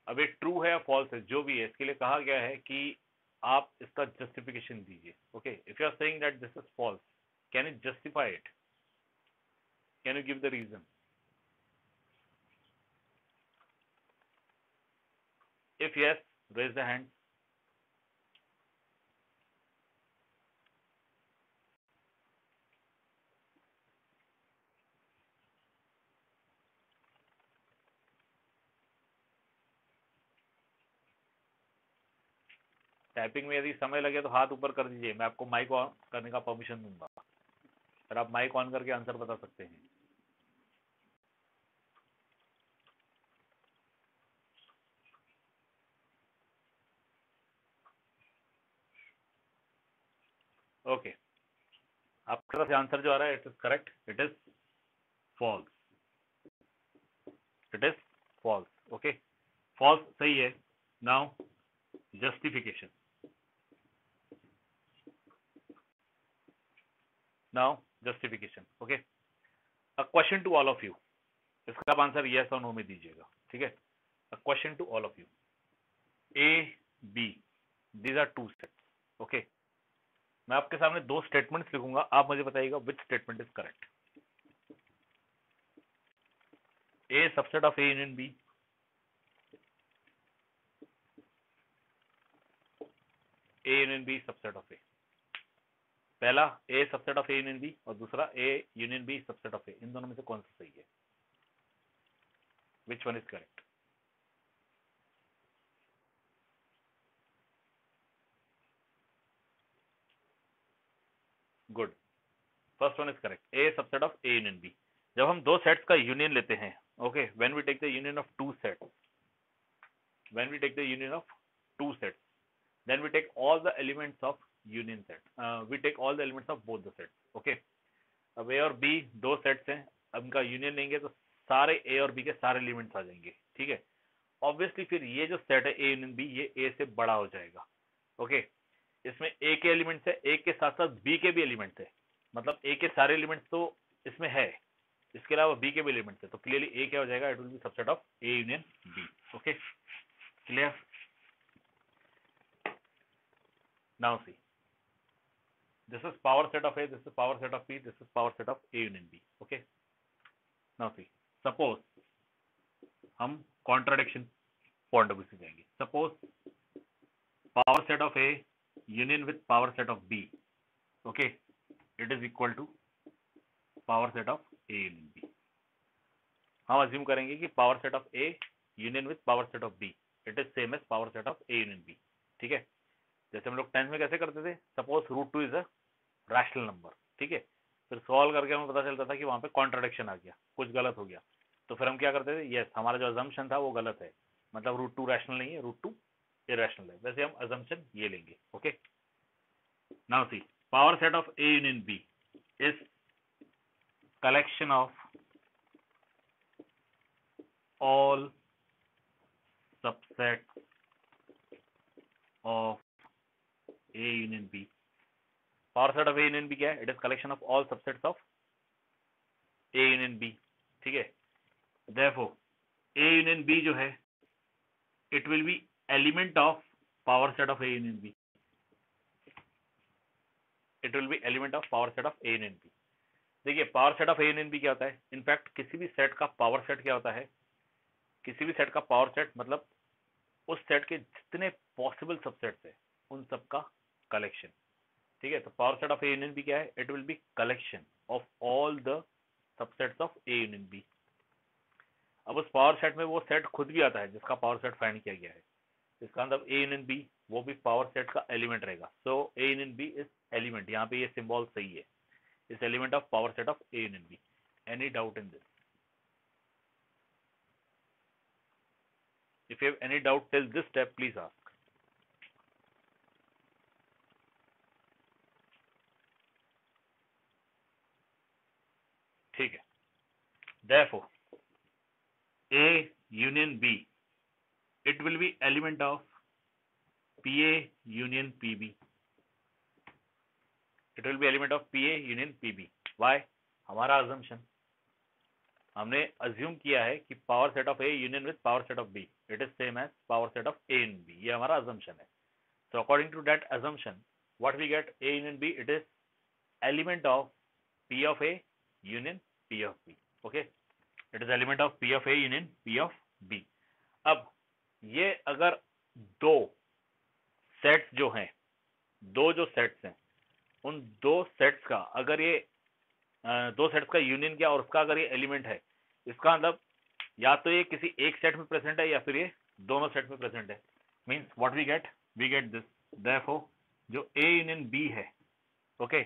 अब ये ट्रू है या फॉल्स है जो भी है, इसके लिए कहा गया है कि आप इसका जस्टिफिकेशन दीजिए. Okay, if you are saying that this is false, can you justify it? Can you give the reason? If yes, raise the hand. Typing में यदि समय लगे तो हाथ ऊपर कर दीजिए, मैं आपको माइक ऑन करने का परमिशन दूंगा, फिर आप माइक ऑन करके आंसर बता सकते हैं. ओके, आपकी तरफ से आंसर जो आ रहा है it is correct, it is false, it is false. Okay, false सही है. Now justification. Now justification. Okay, a question to all of you. इसका आप आंसर यस और नो में दीजिएगा, ठीक है. A question to all of you. A B, these are two sets. Okay, मैं आपके सामने दो स्टेटमेंट्स लिखूंगा, आप मुझे बताइएगा which statement is correct. A subset of A union B, A union B subset of A. पहला A subset of A union B और दूसरा A union B subset of A. इन दोनों में से कौन सा सही है? Which one is correct? Good, first one is correct. A subset of A union B. जब हम दो सेट्स का यूनियन लेते हैं, okay, when we take the union of two sets, when we take the union of two sets, then we take all the elements of union set. We take all the elements of both the sets. Okay, अब ए और B दो sets हैं, अब इनका union लेंगे तो सारे ए और बी के सारे एलिमेंट्स आ जाएंगे, ठीक है. ऑब्वियसली फिर ये जो सेट है ए यूनियन बी, ये ए से बड़ा हो जाएगा. ओके, इसमें ए के एलिमेंट्स है, ए के साथ साथ बी के भी एलिमेंट्स है, मतलब ए के सारे एलिमेंट्स तो इसमें है, इसके अलावा बी के भी एलिमेंट्स है, तो क्लियरली ए क्या हो जाएगा? It will be subset of A union B. Okay, clear? Now see, this is power set of A, this is power set of B, this is power set of A union B. Okay, now see, suppose हम contradiction point of view से जाएंगे. Suppose power set of A union with power set of B, okay, it is equal to power set of A union B. हम assume करेंगे कि power set of A union with power set of B, it is same as power set of A union B. ठीक है, जैसे हम लोग 10th में कैसे करते थे, suppose root two is a rational number, ठीक है, फिर सॉल्व करके हमें पता चलता था कि वहां पे कॉन्ट्राडिक्शन आ गया, कुछ गलत हो गया, तो फिर हम क्या करते थे, यस हमारा जो अजम्पशन था वो गलत है, मतलब रूट टू रैशनल नहीं है, रूट टू इरेशनल है, वैसे हम अजम्पशन ये लेंगे. Okay, now see, power set of A union B is collection of all subset of A union B. Power set of A union B क्या है? It is collection of all subsets of A union B. ठीक है, therefore A union B जो है it will B element of power set of A union B. It will B element of power set of A union B. देखिए power set of A union B क्या होता है? In fact किसी भी set का power set क्या होता है? किसी भी सेट का पावर सेट मतलब उस सेट के जितने पॉसिबल सबसेट्स है उन सब का कलेक्शन. ठीक है, तो power set of A union B क्या है? It will be collection of all the subsets of A union B. अब उस पावर सेट में वो सेट खुद भी आता है जिसका पावर सेट फाइंड किया गया है, इसका मतलब ए यूनियन बी वो भी पावर सेट का एलिमेंट रहेगा. So A union B is element, यहाँ पे ये सिंबल सही है, is element of power set of A union B. Any doubt in this? If you have any doubt till this step, please ask. ठीक है, therefore A union B, it will be element of PA union PB. It will be element of PA union PB. Why? हमारा assumption, हमने assume किया है कि power set of A union with power set of B it is same as power set of A union B, ये हमारा assumption है. So according to that assumption what we get, A union B it is element of P of A union P of B. Okay, it is element of P of A union P of B. अब ये अगर दो sets जो हैं, दो जो sets हैं, उन दो सेट्स का अगर ये दो सेट्स का यूनियन किया और उसका अगर ये एलिमेंट है, इसका मतलब या तो ये किसी एक सेट में प्रेजेंट है या फिर ये दोनों सेट में प्रेजेंट है. Means what we get this, therefore जो ए यूनियन बी है, okay,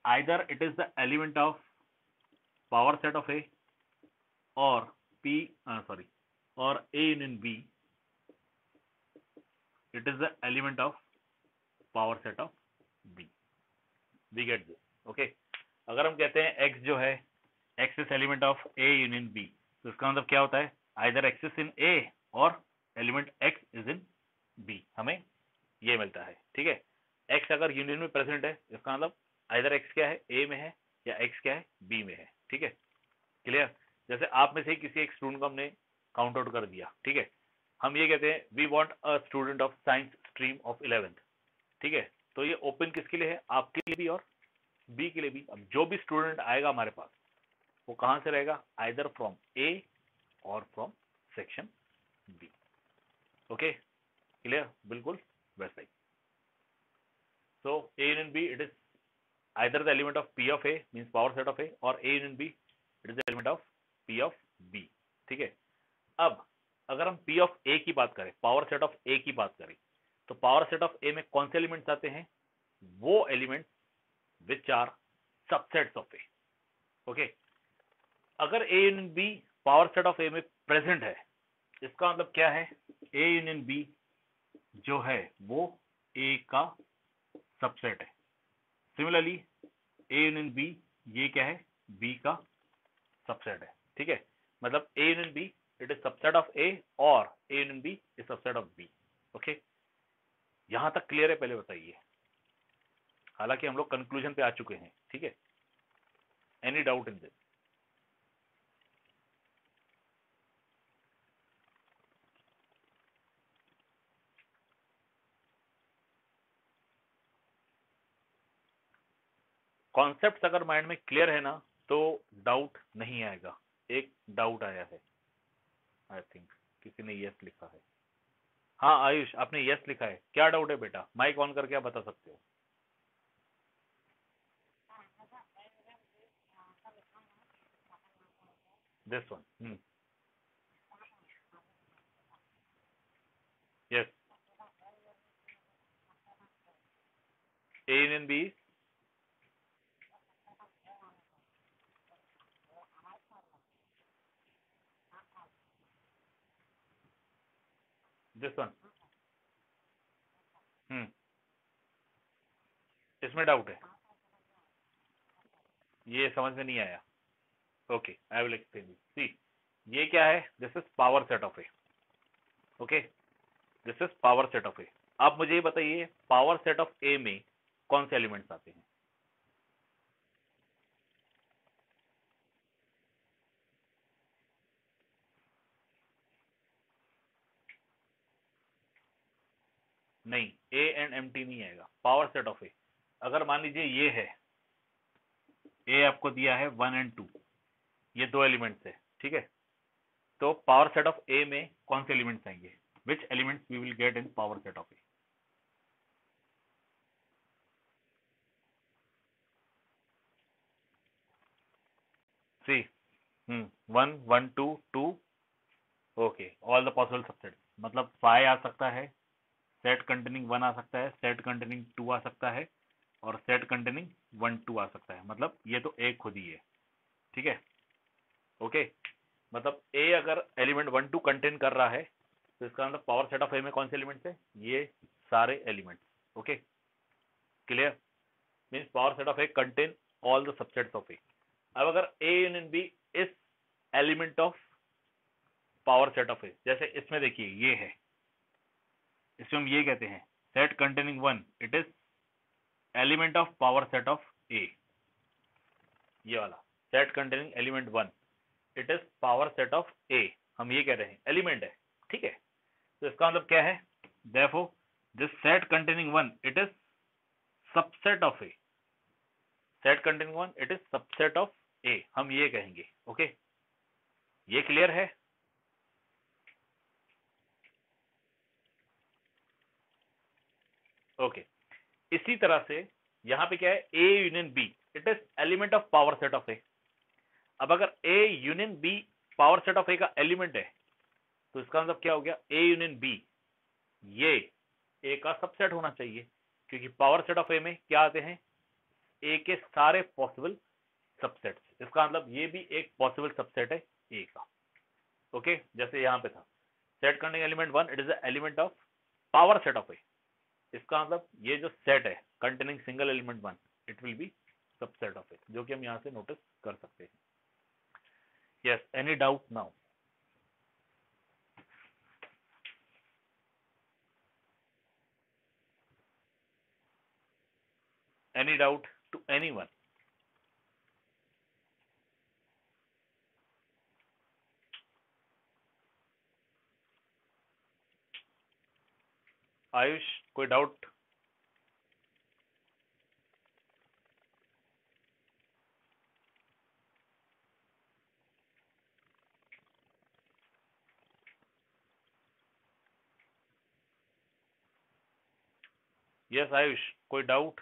either it is the element of power set of A और पी और A union B it is the element of power set of B. We get this. Okay, अगर हम कहते हैं x जो है x is element of a union b, तो इसका मतलब क्या होता है, either x is in a और element x is in b, हमें ये मिलता है. ठीक है, x अगर यूनियन में प्रेजेंट है, इसका मतलब आइदर x क्या है, a में है, या x क्या है, b में है. ठीक है, क्लियर. जैसे आप में से किसी एक स्टूडेंट को हमने काउंट आउट कर दिया. ठीक है, हम ये कहते हैं we want a student of science stream of 11th. ठीक है, तो ये ओपन किसके लिए है, आपके लिए भी और बी के लिए भी. अब जो भी स्टूडेंट आएगा हमारे पास वो कहां से रहेगा, आइदर फ्रॉम ए और from section B. Okay, clear, बिल्कुल वैसा ही. So A union B it is either the element of P of A means power set of A, और A union B it is the element of P of B. ठीक है, अब अगर हम P of ए की बात करें, power set of ए की बात करें, तो पावर सेट ऑफ ए में कौन से एलिमेंट्स आते हैं, वो elements which are subsets of A. Okay, अगर A union B power set of A में प्रेजेंट है, इसका मतलब क्या है, A यूनियन B जो है वो A का सबसेट है. सिमिलरली A यूनियन B ये क्या है, B का सबसेट है. ठीक है, मतलब A union B it is subset of A और A union B is subset of B. Okay, यहां तक क्लियर है, पहले बताइए. हालांकि हम लोग कंक्लूजन पे आ चुके हैं. ठीक है, any doubt in this? Concept अगर माइंड में क्लियर है ना तो डाउट नहीं आएगा. एक डाउट आया है, आई थिंक किसी ने यस लिखा है. हाँ आयुष, आपने यस लिखा है. क्या डाउट है बेटा, माइक ऑन करके आप बता सकते हो. This one. Yes, A union B this one. इसमें डाउट है, ये समझ में नहीं आया. Okay, I will explain you. See, ये क्या है, this is power set of A. Okay, this is power set of A. आप मुझे ये बताइए पावर सेट ऑफ ए में कौन से एलिमेंट्स आते हैं. नहीं, ए एंड एम टी नहीं आएगा. पावर सेट ऑफ ए, अगर मान लीजिए ये है, ए आपको दिया है 1 एंड 2, ये दो एलिमेंट्स है. ठीक है, तो पावर सेट ऑफ ए में कौन से एलिमेंट्स आएंगे, which elements we will get in power set of A. See, 1 1 2 2. Okay, all the possible subset, मतलब 5 आ सकता है, सेट कंटेनिंग 1 आ सकता है, सेट कंटेनिंग 2 आ सकता है, और सेट कंटेनिंग 1 2 आ सकता है. मतलब ये तो एक खुद ही है. ठीक है, ओके, मतलब ए अगर एलिमेंट 1 2 कंटेन कर रहा है तो इसका मतलब पावर सेट ऑफ ए में कौन से एलिमेंट्स है, ये सारे elements. Okay, clear, means power set of A contain all the subsets of A. अब अगर A union B is element of power set of A, जैसे इसमें देखिए ये है, इसमें हम ये कहते हैं set containing 1 it is element of power set of A. ये वाला set containing element 1 it is power set of A, हम ये कह रहे हैं एलिमेंट है, ठीक है। तो इसका मतलब क्या है, therefore this set containing 1 it is subset of A, set containing 1 it is subset of A, हम ये कहेंगे। ओके, ये क्लियर है? ओके, इसी तरह से यहां पे क्या है, A union B it is element of power set of A. अब अगर A union B power set of A का एलिमेंट है तो इसका मतलब क्या हो गया, A यूनियन B ये A का सबसेट होना चाहिए, क्योंकि पावर सेट ऑफ ए में क्या आते हैं, A के सारे पॉसिबल सबसेट्स, इसका मतलब ये भी एक पॉसिबल सबसेट है A का। ओके, जैसे यहां पे था set containing element 1 it is the element of power set of A, इसका मतलब ये जो सेट है containing single element 1 it will be subset of A, जो कि हम यहां से नोटिस कर सकते हैं। Yes, any doubt now? Any doubt to anyone? Ayush, कोई डाउट? यस आयुष, कोई डाउट?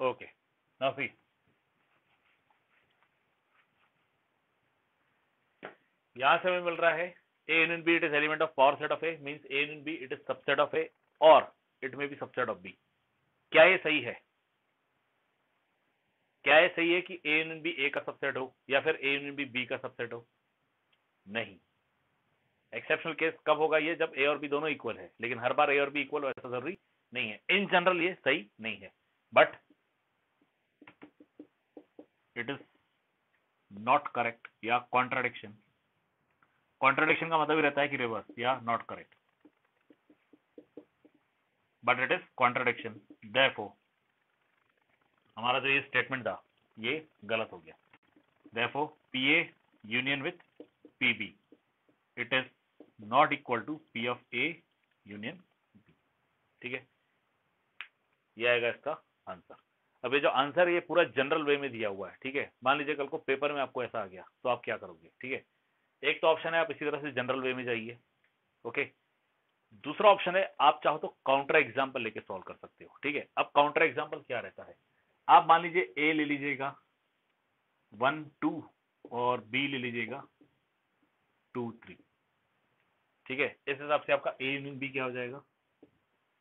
ओके, नाउ सी, यहां से हमें मिल रहा है A union B it is element of power set of A means A union B it is subset of A और it may be subset of B। क्या ये सही है? क्या ये सही है कि A यूनियन B A का सबसेट हो या फिर A यूनियन B B का सबसेट हो? नहीं। एक्सेप्शनल केस कब होगा ये, जब A और B दोनों इक्वल है, लेकिन हर बार A और B इक्वल हो ऐसा जरूरी नहीं है। इन जनरल ये सही नहीं है, but it is not correct या कॉन्ट्राडिक्शन। कॉन्ट्राडिक्शन का मतलब ही रहता है कि रिवर्स या not correct, but it is contradiction, therefore हमारा जो ये स्टेटमेंट था ये गलत हो गया। Therefore PA union with PB it is not equal to P of A union B, ठीक है, ये आएगा इसका आंसर। अब ये जो आंसर है ये पूरा जनरल वे में दिया हुआ है, ठीक है। मान लीजिए कल को पेपर में आपको ऐसा आ गया तो आप क्या करोगे, ठीक है। एक तो ऑप्शन है आप इसी तरह से जनरल वे में जाइए, ओके। दूसरा ऑप्शन है आप चाहो तो काउंटर एग्जाम्पल लेके सॉल्व कर सकते हो, ठीक है। अब काउंटर एग्जाम्पल क्या रहता है, आप मान लीजिए A ले लीजिएगा 1 2 और B ले लीजिएगा 2 3, ठीक है। इस हिसाब से आपका A यूनियन B क्या हो जाएगा,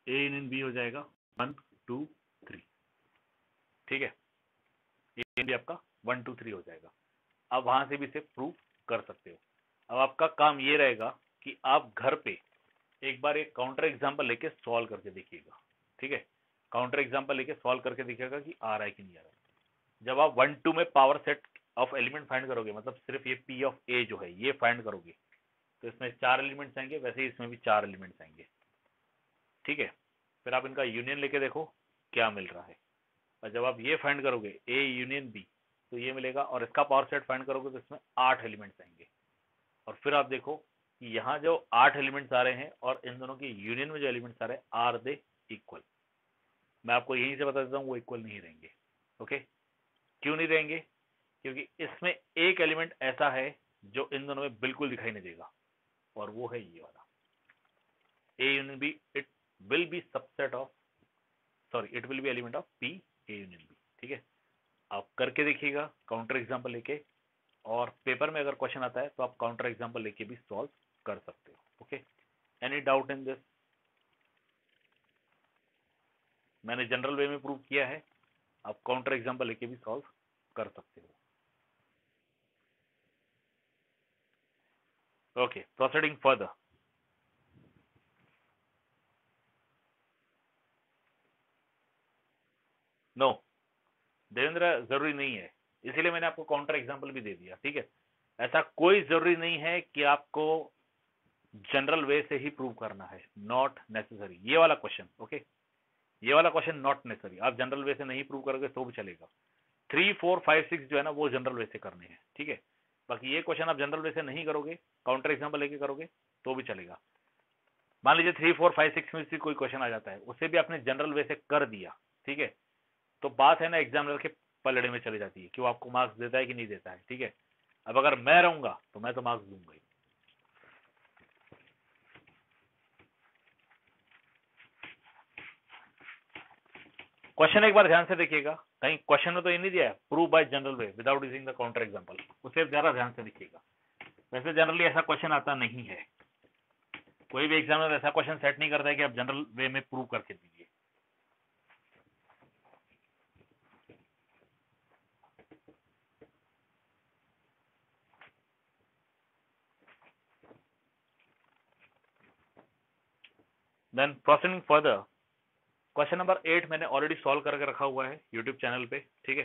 A यूनियन B हो जाएगा 1 2 3, ठीक है। A यूनियन B आपका 1 2 3 हो जाएगा। आप वहां से भी इसे प्रूव कर सकते हो। अब आपका काम ये रहेगा कि आप घर पे एक बार एक काउंटर एग्जांपल लेके सॉल्व करके देखिएगा, ठीक है। काउंटर एग्जांपल लेके सॉल्व करके देखिएगा कि आ रहा है कि नहीं आ रहा है। जब आप 1 2 में power set of element find करोगे, मतलब सिर्फ ये P ऑफ A जो है ये फाइंड करोगे, तो इसमें 4 एलिमेंट्स आएंगे, वैसे ही इसमें भी 4 एलिमेंट्स आएंगे, ठीक है। फिर आप इनका यूनियन लेके देखो क्या मिल रहा है, और जब आप ये फाइंड करोगे A यूनियन B तो ये मिलेगा, और इसका पावर सेट फाइंड करोगे तो इसमें 8 एलिमेंट्स आएंगे। और फिर आप देखो कि यहाँ जो 8 एलिमेंट्स आ रहे हैं और इन दोनों के यूनियन में जो एलिमेंट्स आ रहे हैं आर दे इक्वल। मैं आपको यहीं से बता देता हूँ वो इक्वल नहीं रहेंगे, ओके। क्यों नहीं रहेंगे, क्योंकि इसमें एक एलिमेंट ऐसा है जो इन दोनों में बिल्कुल दिखाई नहीं देगा, और वो है ये वाला A union B it will be subset of, sorry it will B element of P A union B, ठीक है। आप करके देखिएगा काउंटर एग्जांपल लेके, और पेपर में अगर क्वेश्चन आता है तो आप काउंटर एग्जांपल लेके भी सॉल्व कर सकते हो, okay. Any doubt in this? मैंने जनरल वे में प्रूव किया है, आप काउंटर एग्जांपल लेके भी सॉल्व कर सकते हो, okay. Proceeding further, no Devendra जरूरी नहीं है, इसीलिए मैंने आपको काउंटर एग्जांपल भी दे दिया, ठीक है। ऐसा कोई जरूरी नहीं है कि आपको जनरल वे से ही प्रूव करना है, नॉट नेसेसरी, ये वाला क्वेश्चन, ओके। ये वाला क्वेश्चन नॉट नेसेसरी, आप जनरल वे से नहीं प्रूव करोगे तो भी चलेगा। 3, 4, 5, 6 जो है ना वो जनरल वे से करने हैं, ठीक है। बाकी ये क्वेश्चन आप जनरल वे से नहीं करोगे, काउंटर एग्जाम्पल लेके करोगे तो भी चलेगा। मान लीजिए 3, 4, 5, 6 में से कोई क्वेश्चन आ जाता है, उसे भी आपने जनरल वे से कर दिया, ठीक है, तो बात है ना एग्जामिनर के पलड़े में चली जाती है कि वो आपको मार्क्स देता है कि नहीं देता है, ठीक है। अब अगर मैं रहूंगा तो मैं तो मार्क्स दूंगा ही। क्वेश्चन एक बार ध्यान से देखिएगा, कहीं क्वेश्चन में तो ये नहीं दिया है prove by general way without using the counter example, उसे जरा ध्यान से देखिएगा। वैसे जनरली ऐसा क्वेश्चन आता नहीं है, कोई भी एग्जामिनर ऐसा क्वेश्चन सेट नहीं करता है कि आप जनरल वे में प्रूव करके दीजिए। Then proceeding further, question number 8 मैंने ऑलरेडी सॉल्व करके रखा हुआ है यूट्यूब चैनल पे, ठीक है।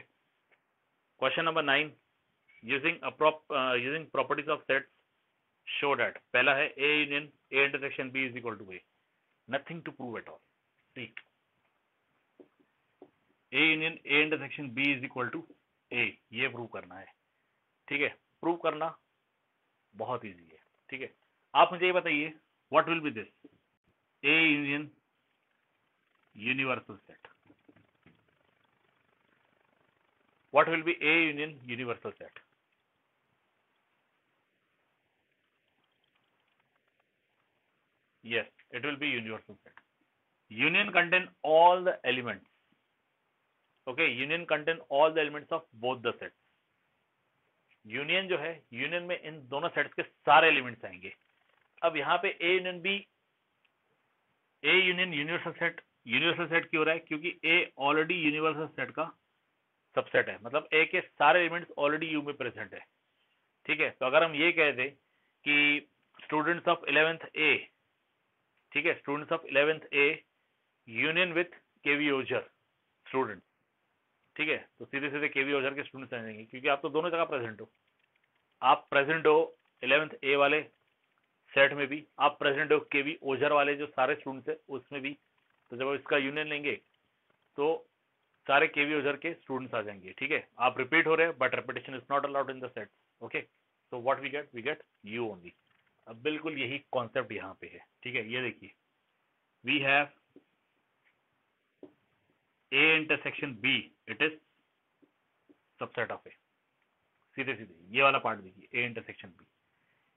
Question number 9, using properties of sets show that, पहला है A union A intersection B is equal to A, nothing to prove at all. See A union A intersection B is equal to A, ये prove करना है, ठीक है। Prove करना बहुत easy है, ठीक है। आप मुझे ये बताइए what will B this A union universal set, what will be A union universal set? Yes, it will be universal set. Union contain all the elements. Okay, union contain all the elements of both the sets. Union जो है, union में इन दोनों sets के सारे elements आएंगे। अब यहाँ पे A union B, A union universal set क्यों हो रहा है? क्योंकि ए ऑलरेडी यूनिवर्सल सेट का सबसेट है, मतलब ए के सारे एलिमेंट्स ऑलरेडी यू में प्रेजेंट है, ठीक है। तो अगर हम ये कह दें कि स्टूडेंट्स ऑफ 11th ए, ठीक है, students of 11th A union with KV Ojhar student, ठीक है, तो सीधे सीधे केवी ओझर के स्टूडेंट्स आ जाएंगे, क्योंकि आप तो दोनों जगह प्रेजेंट हो। आप प्रेजेंट हो 11th ए वाले सेट में भी, आप प्रेजेंट हो केवी ओझर वाले जो सारे स्टूडेंट्स है उसमें भी। तो जब इसका यूनियन लेंगे तो सारे केवी ओझर के स्टूडेंट्स आ जाएंगे, ठीक है। आप रिपीट हो रहे हैं but repetition is not allowed in the set, okay. So what we get U only. अब बिल्कुल यही कॉन्सेप्ट यहाँ पे है, ठीक है। ये देखिए, we have A intersection B, it is subset of A। सीधे सीधे ये वाला पार्ट देखिए, A intersection B,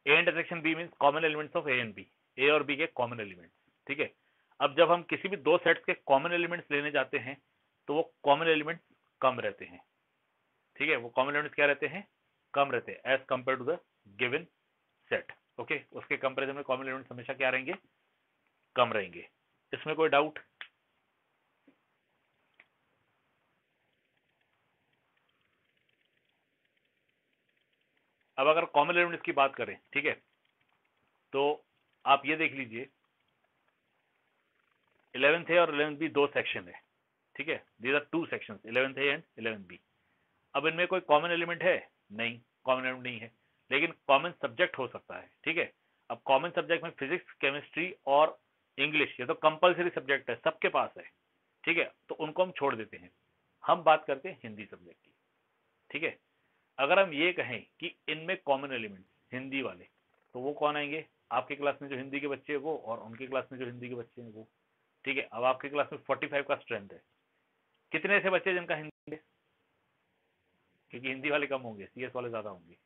A intersection B means common elements of A and B, A और B के कॉमन एलिमेंट्स, ठीक है। अब जब हम किसी भी दो सेट्स के कॉमन एलिमेंट्स लेने जाते हैं तो वो कॉमन एलिमेंट्स कम रहते हैं, ठीक है। वो कॉमन एलिमेंट्स क्या रहते हैं? कम रहते हैं as compared to the given set, okay. उसके कंपेरिजन में कॉमन एलिमेंट्स हमेशा क्या रहेंगे? कम रहेंगे। इसमें कोई डाउट? अब अगर कॉमन एलिमेंट्स की बात करें, ठीक है, तो आप ये देख लीजिए 11th ए और 11th बी दो सेक्शन है, ठीक है। These are two sections, 11th A and 11th B. अब इनमें कोई कॉमन एलिमेंट है? नहीं, कॉमन एलिमेंट नहीं है, लेकिन कॉमन सब्जेक्ट हो सकता है, ठीक है। अब कॉमन सब्जेक्ट में फिजिक्स, केमिस्ट्री और इंग्लिश, ये तो कंपलसरी सब्जेक्ट है, सबके पास है, ठीक है। तो उनको हम छोड़ देते हैं, हम बात करते हैं हिंदी सब्जेक्ट की, ठीक है। अगर हम ये कहें कि इनमें कॉमन एलिमेंट हिंदी वाले, तो वो कौन आएंगे? आपके क्लास में जो हिंदी के बच्चे हैं वो, और उनके क्लास में जो हिंदी के बच्चे हैं वो, ठीक है। अब आपके क्लास में 45 का स्ट्रेंथ है, कितने ऐसे बच्चे जिनका हिंदी है? क्योंकि हिंदी वाले कम होंगे, सीएस वाले ज्यादा होंगे।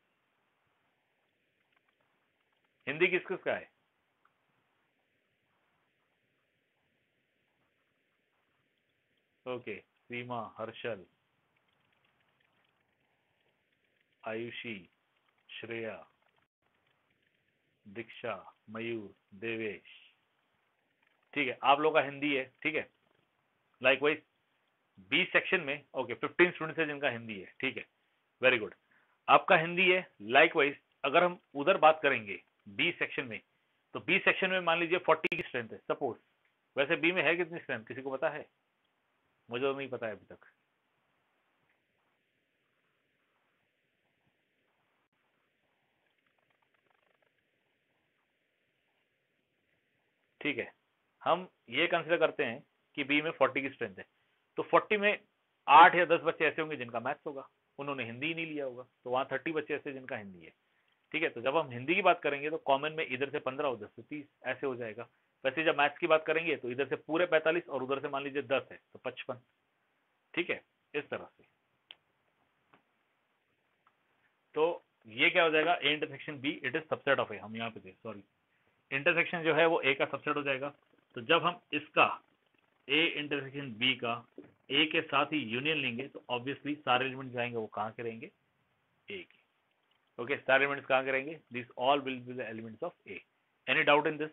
हिंदी किस किस का है? ओके, सीमा, हर्षल, आयुषी, श्रेया, दीक्षा, मयूर, देवेश, ठीक है। आप लोग का हिंदी है, ठीक है। लाइकवाइज बी सेक्शन में ओके 15 स्टूडेंट्स है जिनका हिंदी है, ठीक है, वेरी गुड। आपका हिंदी है। लाइकवाइज अगर हम उधर बात करेंगे बी सेक्शन में, तो बी सेक्शन में मान लीजिए 40 की स्ट्रेंथ है सपोज। वैसे बी में है कितनी स्ट्रेंथ, किसी को पता है? मुझे तो नहीं पता है अभी तक। ठीक है, हम ये कंसिडर करते हैं कि बी में 40 की स्ट्रेंथ है, तो 40 में 8 या 10 बच्चे ऐसे होंगे जिनका मैथ्स होगा, उन्होंने हिंदी ही नहीं लिया होगा, तो वहाँ 30 बच्चे ऐसे जिनका हिंदी है। ठीक है, तो जब हम हिंदी की बात करेंगे तो कॉमन में इधर से 15 उधर से 30 ऐसे हो जाएगा। वैसे जब मैथ्स की बात करेंगे तो इधर से पूरे 45 और उधर से मान लीजिए 10 है तो 55। ठीक है, इस तरह से। तो ये क्या हो जाएगा, A intersection B it is subset of A, हम यहाँ पे थे सॉरी, इंटरसेक्शन जो है वो ए का सबसेट हो जाएगा। तो जब हम इसका ए इंटरसेक्शन बी का ए के साथ ही यूनियन लेंगे तो ऑब्वियसली सारे एलिमेंट जाएंगे वो कहाँ के रहेंगे, ए के। ओके, सारे एलिमेंट्स कहाँ के रहेंगे, this all will be the elements of A. Any doubt in this?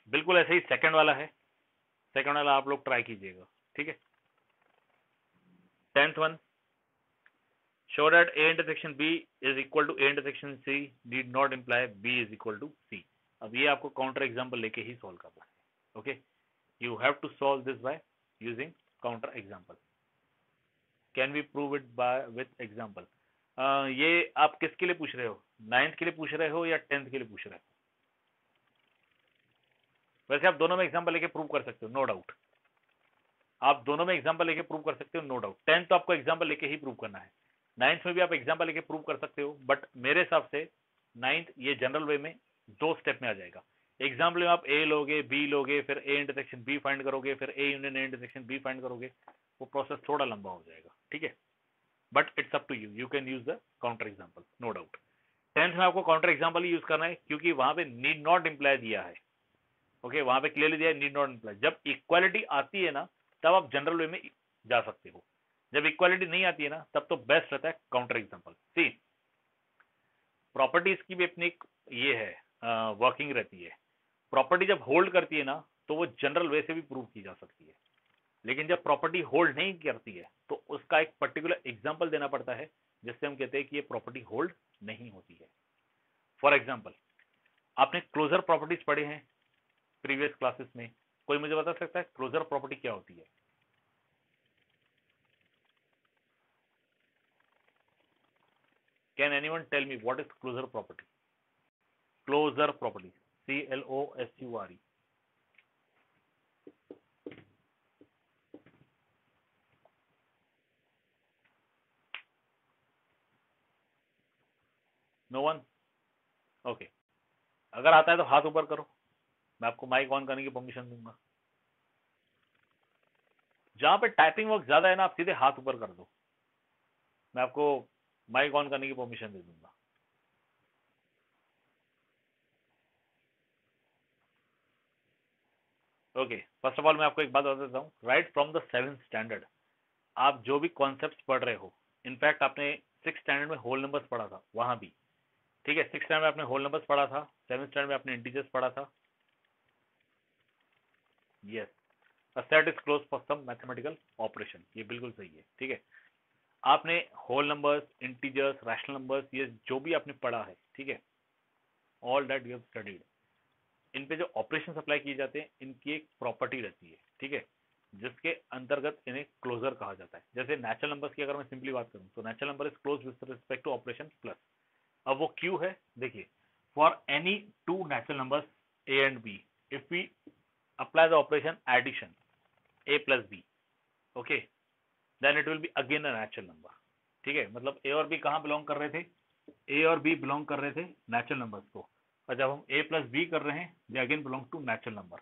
बिल्कुल ऐसे ही सेकंड वाला है, सेकंड वाला आप लोग ट्राई कीजिएगा। ठीक है, 10th one, show that A intersection B is equal to A intersection C need not imply B is equal to C। अब ये आपको काउंटर एग्जांपल लेके ही सॉल्व करना है। Okay, you have to solve this by using counter example. Can we prove it by with example? ये आप किसके लिए पूछ रहे हो, 9th के लिए पूछ रहे हो या 10th के लिए पूछ रहे हो? वैसे आप दोनों में एग्जांपल लेके प्रूव कर सकते हो, नो डाउट, आप दोनों में एग्जांपल लेके प्रूव कर सकते हो, नो डाउट। 10th तो आपको एग्जांपल लेके ही प्रूव करना है, 9th में भी आप एग्जांपल लेके प्रूव कर सकते हो, बट मेरे हिसाब से 9th ये जनरल वे में 2 स्टेप में आ जाएगा। एग्जाम्पल में आप ए लोगे, बी लोगे, फिर ए इंटरसेक्शन बी फाइंड करोगे, फिर A union A intersection B find करोगे, वो प्रोसेस थोड़ा लंबा हो जाएगा। ठीक है, but it's up to you, you can use the counter example, no doubt. 10th में आपको काउंटर एग्जाम्पल ही यूज करना है क्योंकि वहां पे नीड नॉट इंप्लाई दिया है। ओके, वहां पे क्लियरली दिया है नीड नॉट इंप्लाई। जब इक्वालिटी आती है ना तब आप जनरल वे में जा सकते हो, जब इक्वालिटी नहीं आती है ना तब तो बेस्ट रहता है काउंटर एग्जाम्पल। सी, प्रॉपर्टीज की भी अपनी ये है वर्किंग रहती है। प्रॉपर्टी जब होल्ड करती है ना तो वो जनरल वे से भी प्रूव की जा सकती है, लेकिन जब प्रॉपर्टी होल्ड नहीं करती है तो उसका एक पर्टिकुलर एग्जाम्पल देना पड़ता है जिससे हम कहते हैं कि ये प्रॉपर्टी होल्ड नहीं होती है। फॉर एग्जाम्पल, आपने क्लोजर प्रॉपर्टीज पढ़े हैं प्रीवियस क्लासेस में, कोई मुझे बता सकता है क्लोजर प्रॉपर्टी क्या होती है? Can anyone tell me what is closure property? Closure property, CLOSURE। No one? Okay, अगर आता है तो हाथ ऊपर करो, मैं आपको माइक ऑन करने की परमिशन दूंगा। जहां पे टाइपिंग वर्क ज्यादा है ना आप सीधे हाथ ऊपर कर दो, मैं आपको माइक ऑन करने की परमिशन दे दूंगा। ओके, फर्स्ट ऑफ ऑल मैं आपको एक बात बता देता हूँ, right from the 7th standard आप जो भी कॉन्सेप्ट पढ़ रहे हो, इनफैक्ट आपने 6th स्टैंडर्ड में होल नंबर्स पढ़ा था वहां भी, ठीक है, 6th स्टैंडर्ड में आपने होल नंबर्स पढ़ा था, 7th स्टैंडर्ड में आपने इंटीजर्स पढ़ा था। Yes, a set is close for some mathematical operation, ये बिल्कुल सही है। ठीक है, आपने whole numbers, integers, rational numbers, ये जो भी आपने पढ़ा है, ठीक है, all that you have studied, इन पे जो ऑपरेशन अप्लाई किए जाते हैं इनकी एक प्रॉपर्टी रहती है, ठीक है, जिसके अंतर्गत इन्हें क्लोजर कहा जाता है। जैसे नेचुरल नंबर्स की अगर मैं सिंपली बात करूं तो natural number is close with respect to operation plus. अब वो क्यों है, देखिए, for any two natural numbers A and B, if we apply the operation addition A plus B, okay, then it will be again a natural number. ठीक है, मतलब ए और B कहाँ बिलोंग कर रहे थे, ए और बी बिलोंग कर रहे थे नेचुरल नंबर्स को, और जब हम ए प्लस बी कर रहे हैं they again belong to natural number.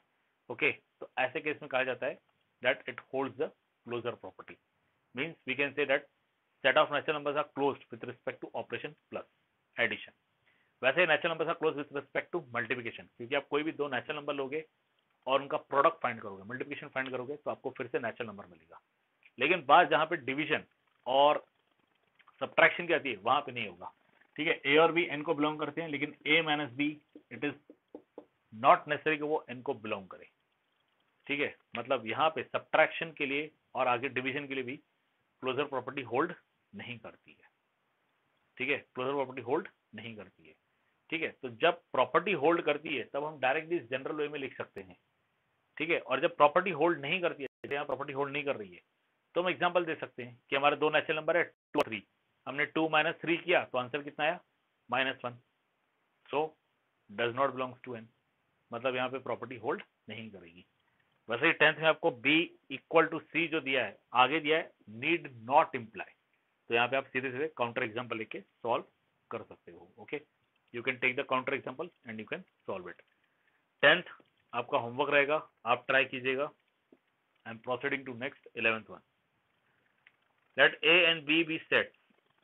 Okay, तो ऐसे केस में कहा जाता है that it holds the closure property, means we can say that set of natural numbers are closed with respect to operation plus addition. वैसे natural numbers are close with respect to multiplication, क्योंकि आप कोई भी दो natural number लोगे और उनका product find करोगे, मल्टीप्लिकेशन फाइंड करोगे तो आपको फिर से नेचुरल नंबर मिलेगा। लेकिन बात जहां पे डिवीजन और सब्ट्रैक्शन की आती है वहां पे नहीं होगा। ठीक है, ए और बी एन को बिलोंग करते हैं, लेकिन A minus B it is not necessary कि वो एन को बिलोंग करे। ठीक है, मतलब यहाँ पे सब्ट्रैक्शन के लिए और आगे डिवीजन के लिए भी क्लोजर प्रॉपर्टी होल्ड नहीं करती है। ठीक है, क्लोजर प्रॉपर्टी होल्ड नहीं करती है। ठीक है, तो जब प्रॉपर्टी होल्ड करती है तब हम डायरेक्टली इस जनरल वे में लिख सकते हैं। ठीक है, और जब प्रॉपर्टी होल्ड नहीं करती है, जैसे यहाँ प्रॉपर्टी होल्ड नहीं कर रही है, तो हम एग्जांपल दे सकते हैं कि हमारे दो नेचुरल नंबर है 2 और 3, हमने 2 - 3 किया तो आंसर कितना आया -1। So does not belongs to N, मतलब यहाँ पे प्रॉपर्टी होल्ड नहीं करेगी। वैसे ही 10th में आपको b इक्वल टू सी जो दिया है, आगे दिया है नीड नॉट इम्प्लाई, तो यहाँ पे आप सीधे सीधे काउंटर एग्जाम्पल लेके सॉल्व कर सकते हो। Okay, you can take the counter example and you can solve it. 10th आपका होमवर्क रहेगा, आप ट्राई कीजिएगा। I am proceeding to next 11th one. Let a and b be set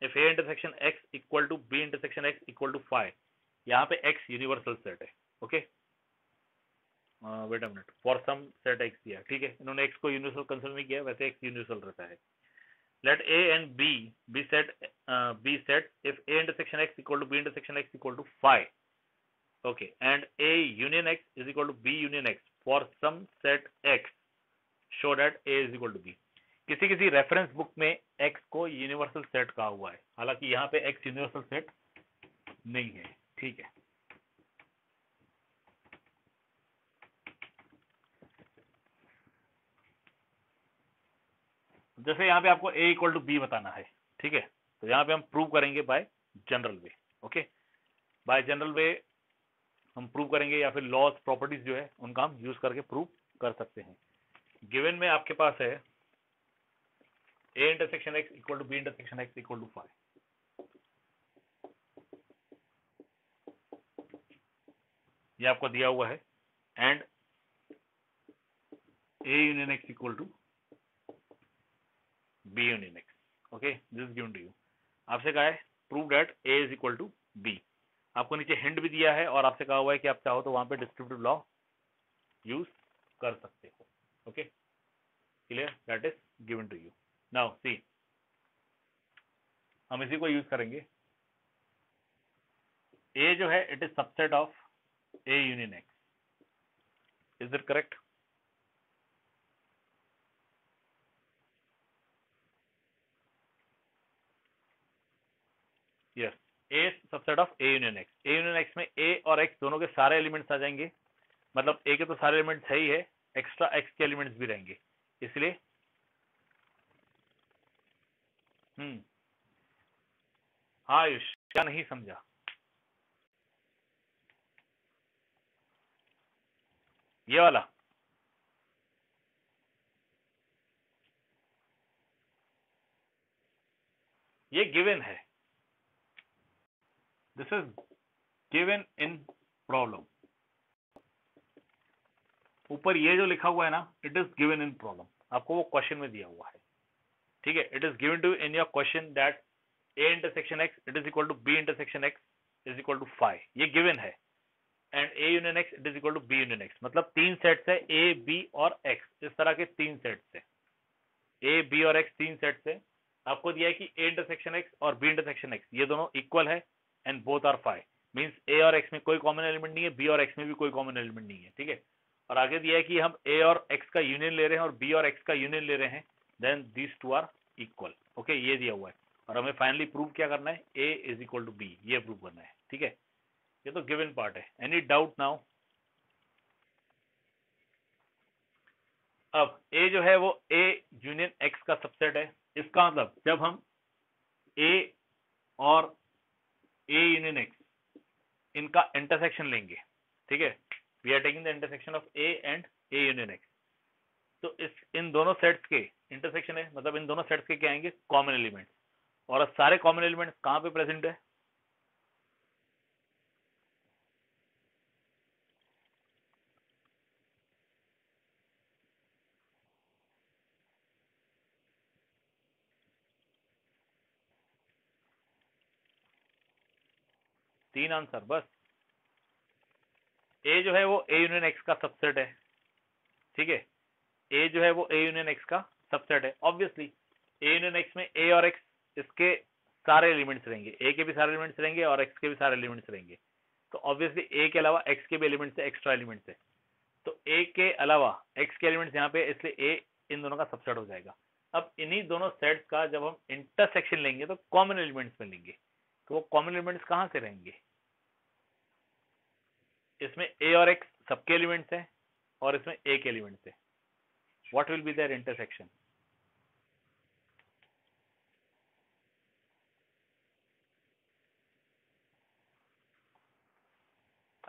if a intersection x equal to b intersection x equal to 5। यहाँ पे x universal set है। Okay, wait a minute, for some set x दिया, ठीक है, इन्होंने x को universal consider नहीं किया, वैसे x यूनिवर्सल रहता है। Let a and b be set if a intersection x equal to b intersection x equal to 5, okay, and a union x is equal to b union x for some set x, show that a is equal to b। किसी किसी reference book में x को universal set कहा हुआ है, हालांकि यहाँ पे x यूनिवर्सल सेट नहीं है। ठीक है, जैसे यहाँ पे आपको a इक्वल टू बी बताना है, ठीक है, तो यहाँ पे हम प्रूव करेंगे बाय जनरल वे। ओके, बाय जनरल वे हम प्रूव करेंगे, या फिर लॉस प्रॉपर्टीज जो है उनका हम यूज करके प्रूव कर सकते हैं। गिवन में आपके पास है a intersection x equal to b intersection x equal to 5, ये आपको दिया हुआ है, and a union x equal to b union x। Okay, this is given to you. आपसे कहा है prove that a is equal to b। आपको नीचे हिंट भी दिया है और आपसे कहा हुआ है कि आप चाहो तो वहां पे डिस्क्रिप्टिव लॉ यूज कर सकते हो। Okay, clear, that is given to you. Now see, हम इसी को यूज करेंगे। a जो है it is subset of a union x, is it correct? Yes, a subset of a union x। a union x में a और x दोनों के सारे एलिमेंट्स आ जाएंगे, मतलब a के तो सारे एलिमेंट्स है ही है, एक्स्ट्रा x के एलिमेंट्स भी रहेंगे, इसलिए हाँ आयुष, क्या नहीं समझा? ये वाला ये गिवन है, this is given in problem. ऊपर ये जो लिखा हुआ है ना, it is given in problem, आपको वो क्वेश्चन में दिया हुआ है। ठीक है, it is given to in your question that a intersection x it is equal to b intersection x is equal to 5, ये गिवन है, and a union x it is equal to b union x, मतलब तीन sets है a b और x, इस तरह के तीन सेट्स है, a b और x तीन सेट्स है। आपको दिया है कि a इंटरसेक्शन x और b इंटरसेक्शन x ये दोनों इक्वल है and both are 5, means a और x में कोई कॉमन एलिमेंट नहीं है, b और x में भी कोई कॉमन एलिमेंट नहीं है। ठीक है, और आगे दिया है कि हम a और x का यूनियन ले रहे हैं और b और x का यूनियन ले रहे हैं, then these two are equal. Okay, ये दिया हुआ है, और हमें फाइनली प्रूव क्या करना है, a is equal to b, ये प्रूव करना है। ठीक है, ये तो गिवन पार्ट है। Any doubt now? अब a जो है वो a यूनियन x का सबसेट है, इसका मतलब जब हम a और a यूनियन x इनका इंटरसेक्शन लेंगे, ठीक है, we are taking the intersection of a and a union x, तो इस इन दोनों सेट्स के इंटरसेक्शन है, मतलब इन दोनों सेट्स के क्या आएंगे, कॉमन एलिमेंट्स, और सारे कॉमन एलिमेंट्स कहां पे प्रेजेंट है, तीन आंसर बस। a जो है वो a यूनियन x का सबसेट है, ठीक है, a जो है वो a यूनियन x का सबसेट है। ऑब्वियसली a यूनियन x में a और x इसके सारे एलिमेंट्स रहेंगे, a के भी सारे एलिमेंट्स रहेंगे और x के भी सारे एलिमेंट्स रहेंगे, तो ऑब्वियसली a के अलावा x के भी एलिमेंट्स है, एक्स्ट्रा एलिमेंट्स है, तो a के अलावा x के एलिमेंट्स यहाँ पे, इसलिए a इन दोनों का सबसेट हो जाएगा। अब इन्हीं दोनों सेट्स का जब हम इंटरसेक्शन लेंगे तो कॉमन एलिमेंट्स में लेंगे, तो वो कॉमन एलिमेंट्स कहां से रहेंगे, इसमें a और x सबके एलिमेंट्स हैं और इसमें a के एलिमेंट्स है, what will be there intersection?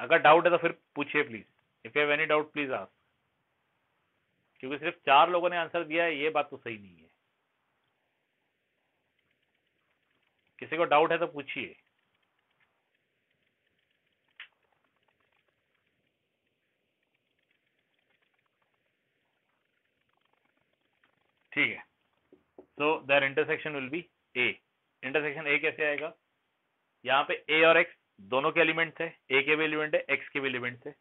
अगर डाउट है तो फिर पूछिए please, if you have any doubt please ask, क्योंकि सिर्फ 4 लोगों ने आंसर दिया है, ये बात तो सही नहीं है। किसी को डाउट है तो पूछिए। ठीक है, so there intersection will be A. Intersection A कैसे आएगा? यहाँ पे ए और एक्स दोनों के एलिमेंट्स है, ए के भी एलिमेंट है, एक्स के भी एलिमेंट्स है,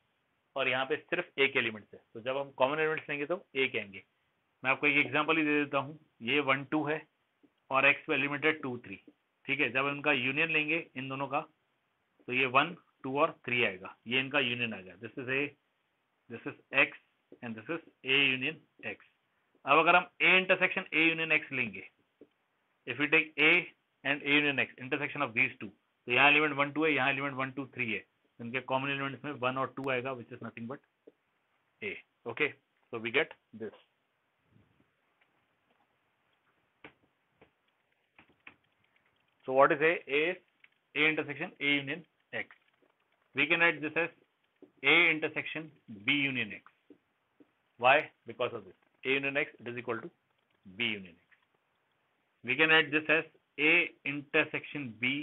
और यहाँ पे सिर्फ ए के एलिमेंट्स है, तो जब हम कॉमन एलिमेंट्स लेंगे तो ए कहेंगे। मैं आपको एक एग्जांपल ही दे देता हूँ, ये 1 2 है और एक्स पे एलिमेंट है 2 3। ठीक है, जब इनका यूनियन लेंगे इन दोनों का, तो ये 1 2 और 3 आएगा, ये इनका यूनियन आएगा। This is A, this is X and this is A union X. अब अगर हम A intersection A union X लेंगे, if you take A and A union X intersection of these two, तो यहाँ एलिमेंट 1 2 है, यहाँ element 1 2 3 है, इनके कॉमन एलिमेंट्स में 1 और 2 आएगा, which is nothing but A. Okay, so we get this. So what is A? A is A intersection A union X. We can write this as A intersection B union X. Why? Because of this. A union X, it is equal to B union X. We can write this as A intersection B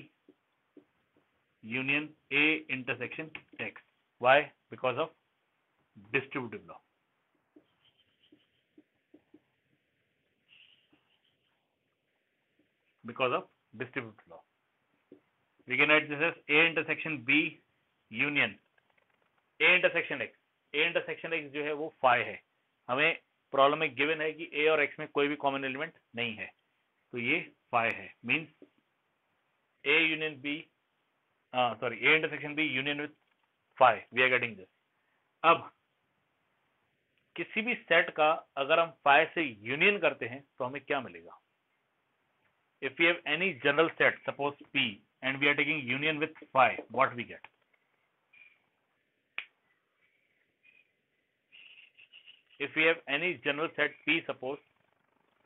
union A intersection X. Why? Because of distributive law. Because of distributive law. We can write this as A intersection B union A intersection X. A intersection X जो है वो phi है, हमें problem में given है कि A और X में कोई भी कॉमन एलिमेंट नहीं है, तो ये phi है, means A union B, A intersection B union with phi, we are getting this. अब किसी भी सेट का अगर हम phi से यूनियन करते हैं तो हमें क्या मिलेगा? If we have any general set, suppose P, and we are taking union with phi, what we get? If we have any general set P, suppose,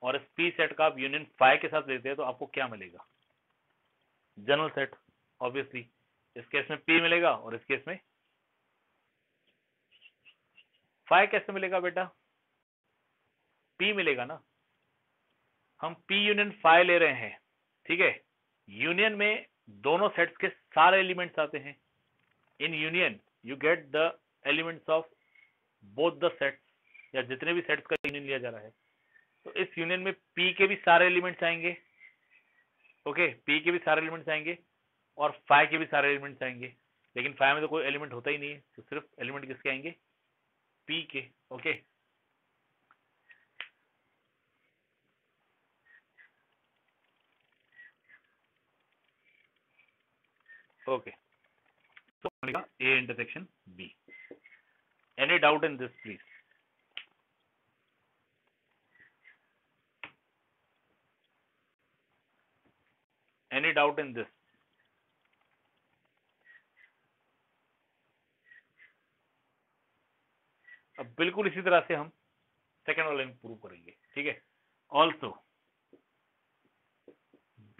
और इस P सेट का आप यूनियन phi के साथ लेते हैं तो आपको क्या मिलेगा? जनरल सेट, ऑब्वियसली इस केस में P मिलेगा और इस केस में phi कैसे मिलेगा बेटा? P मिलेगा ना, हम P यूनियन phi ले रहे हैं, ठीक है। यूनियन में दोनों सेट्स के सारे एलिमेंट्स आते हैं। In union you get the elements of both the sets, या जितने भी सेट्स का यूनियन लिया जा रहा है, तो इस यूनियन में P के भी सारे एलिमेंट्स आएंगे। ओके, P के भी सारे एलिमेंट्स आएंगे और phi के भी सारे एलिमेंट्स आएंगे, लेकिन phi में तो कोई एलिमेंट होता ही नहीं है, तो सिर्फ एलिमेंट किसके आएंगे? P के। Okay, okay, so A intersection B. Any doubt in this, please? Any doubt in this? अब बिल्कुल इसी तरह से हम सेकेंड वाले में प्रूव करेंगे, ठीक है। Also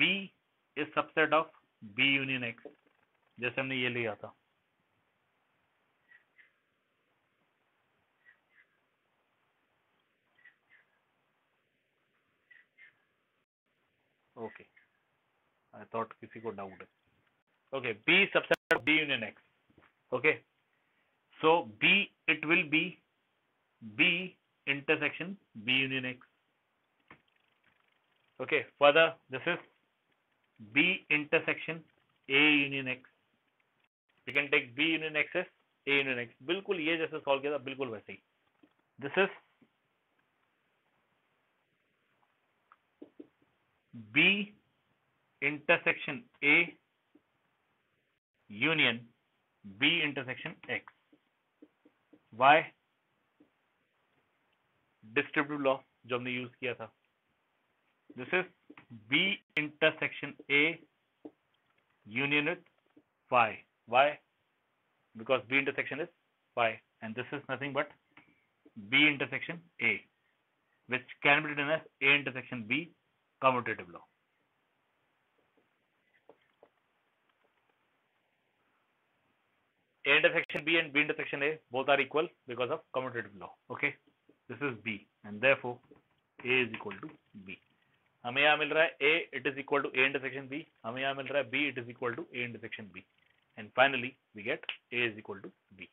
B is subset of B union X, जैसे हमने ये लिया था। ओके, आई थॉट किसी को डाउट है। Okay, B subset of B union X. Okay, so B, it will be B intersection B union X. Okay, further this is B intersection A union X. We can take B union X as A union X. बिल्कुल ये जैसे solve किया था बिल्कुल वैसे ही। This is B intersection A union B intersection X. Why? Distributive law जो हमने use किया था। This is B intersection A union with phi. Why? Because B intersection is phi, and this is nothing but B intersection A, which can be written as A intersection B commutative law. A intersection B and B intersection A both are equal because of commutative law. Okay, this is B and therefore A is equal to B. हमें यहाँ मिल रहा है A, it is equal to A intersection B. हमें यहाँ मिल रहा है B, it is equal to A intersection B. And finally we get A is equal to B.